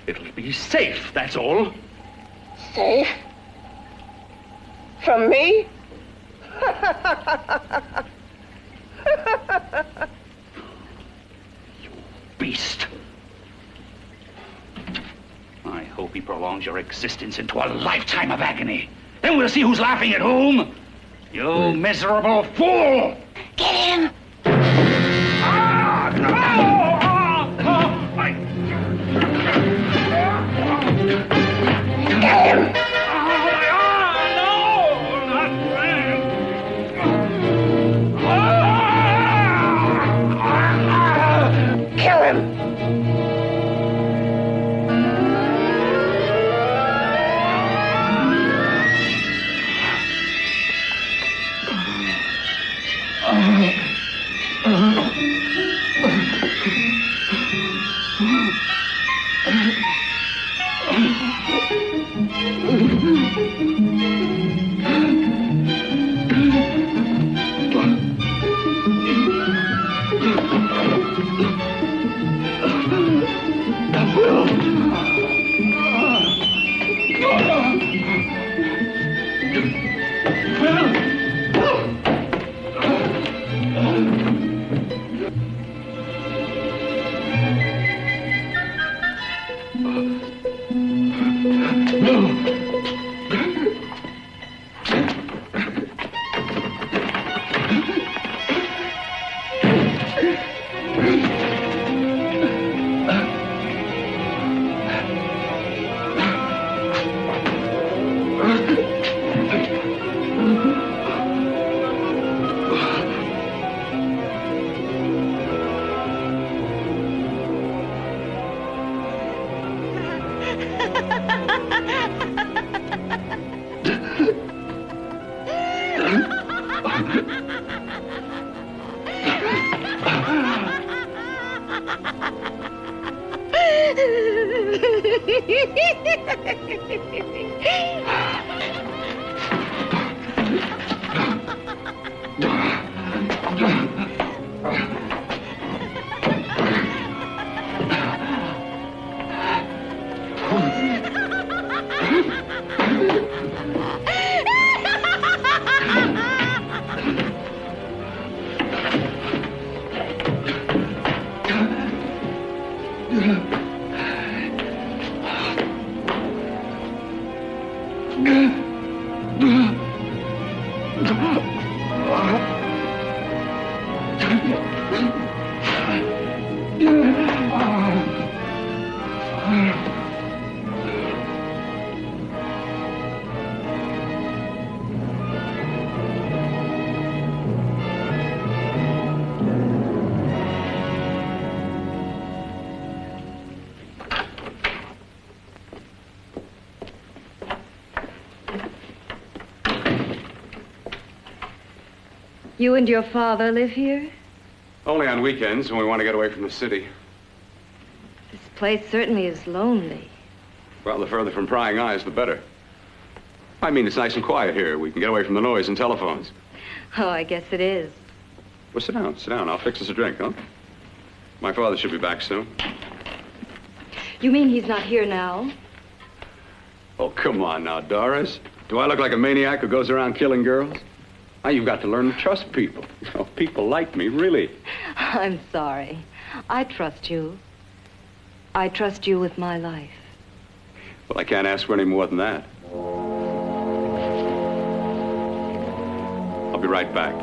it'll be safe, that's all. Safe? From me? You beast. I hope he prolongs your existence into a lifetime of agony. Then we'll see who's laughing at whom. You miserable fool! Get him! Get him! Kill him! You and your father live here? Only on weekends when we want to get away from the city. This place certainly is lonely. Well, the further from prying eyes, the better. I mean, it's nice and quiet here. We can get away from the noise and telephones. Oh, I guess it is. Well, sit down, sit down. I'll fix us a drink, huh? My father should be back soon. You mean he's not here now? Oh, come on now, Doris. Do I look like a maniac who goes around killing girls? Now, you've got to learn to trust people. You know, people like me, really. I'm sorry. I trust you. I trust you with my life. Well, I can't ask for any more than that. I'll be right back.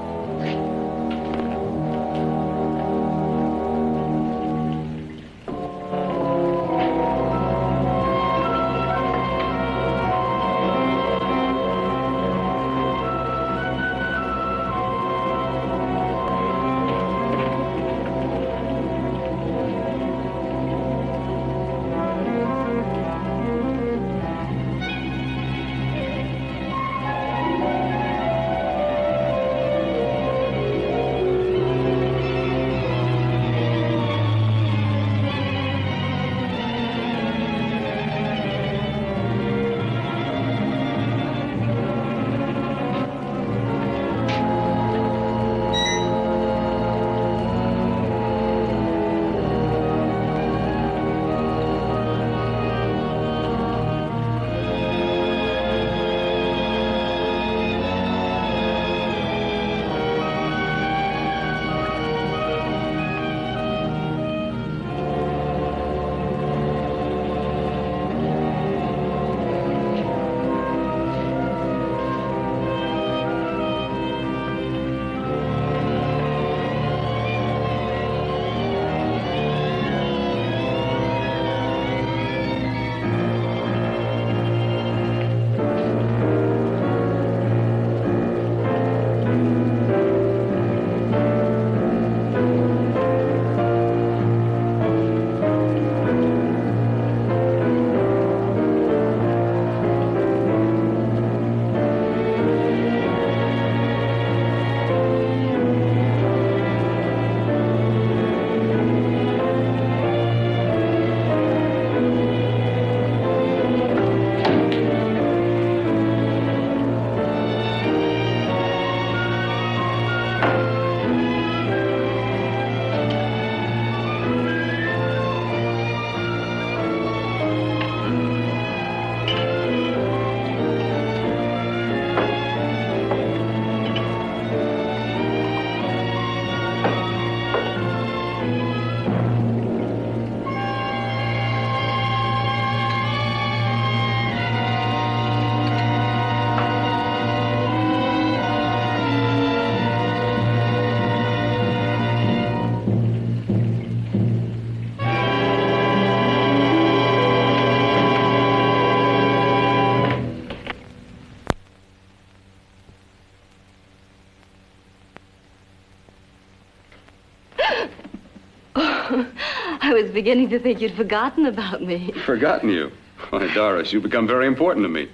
I was beginning to think you'd forgotten about me. Forgotten you? Why, Doris, you've become very important to me.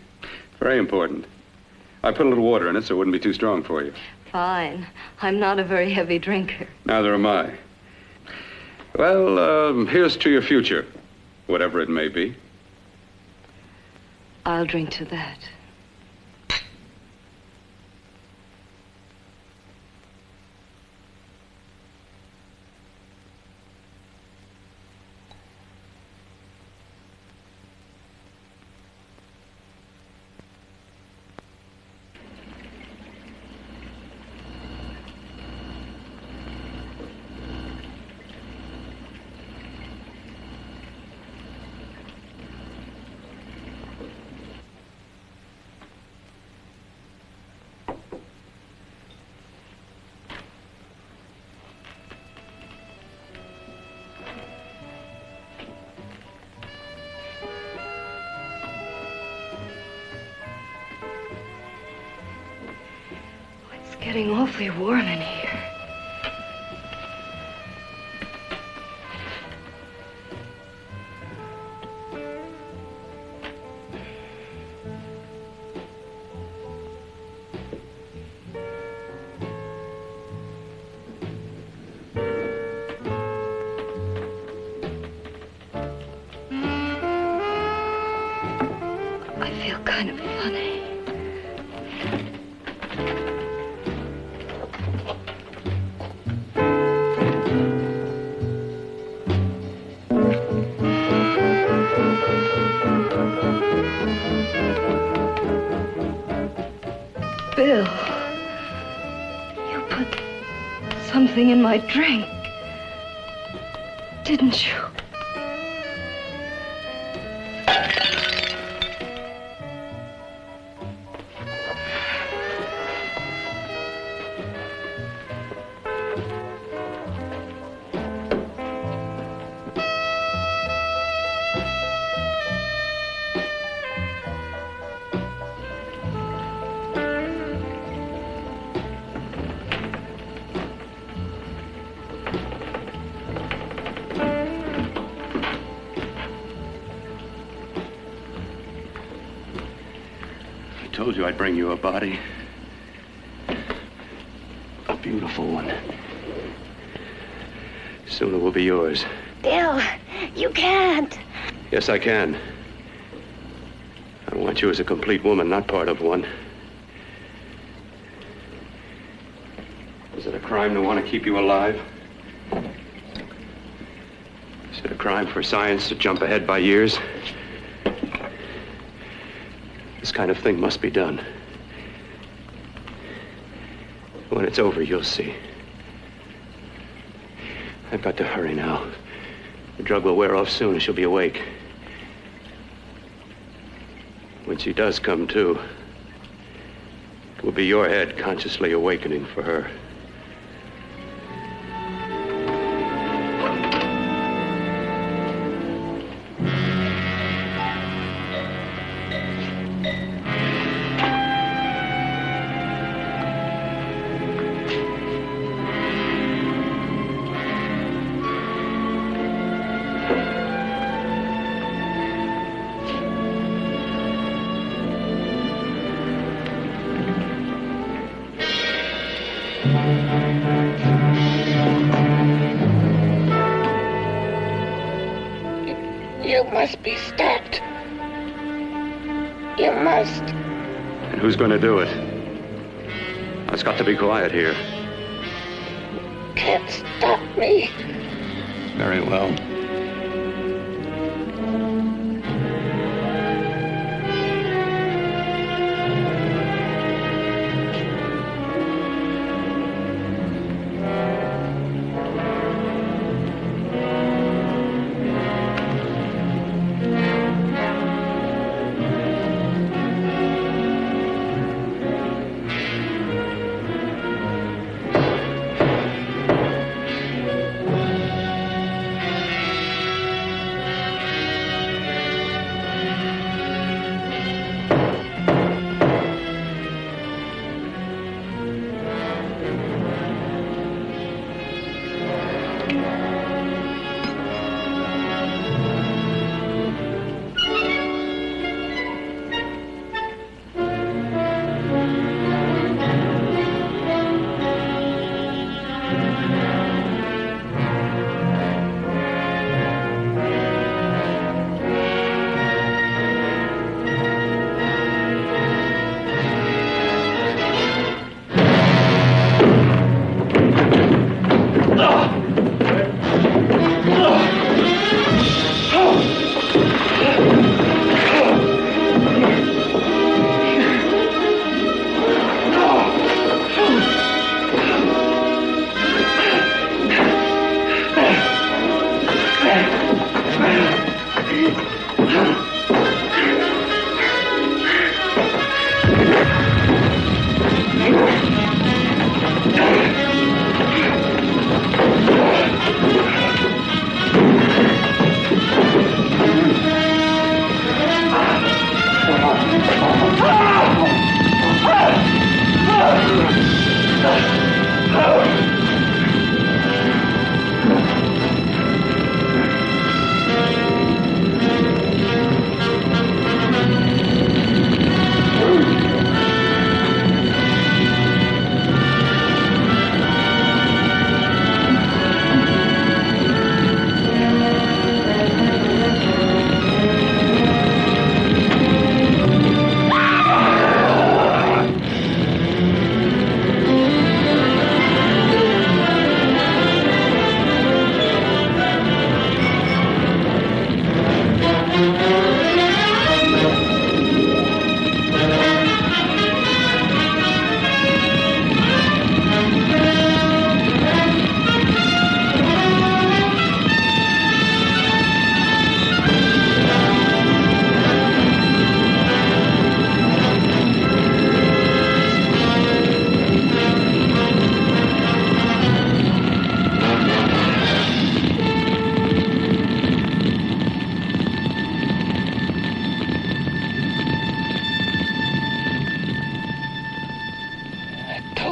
Very important. I put a little water in it so it wouldn't be too strong for you. Fine. I'm not a very heavy drinker. Neither am I. Well, here's to your future, whatever it may be. I'll drink to that. Getting awfully warm in here. kind of funny. Bill, you put something in my drink, didn't you? I told you I'd bring you a body. A beautiful one. Soon it will be yours. Bill, you can't. Yes, I can. I want you as a complete woman, not part of one. Is it a crime to want to keep you alive? Is it a crime for science to jump ahead by years? This kind of thing must be done. When it's over, you'll see. I've got to hurry now. The drug will wear off soon and she'll be awake. When she does come to, it will be your head consciously awakening for her. You must be stopped. You must. And who's going to do it? It's got to be quiet here. Can't stop me. Very well.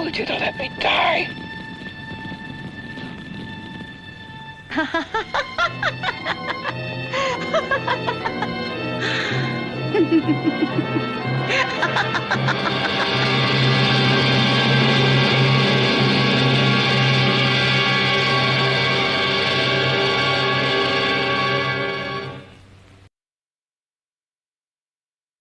told you to let me die. Ha ha ha ha!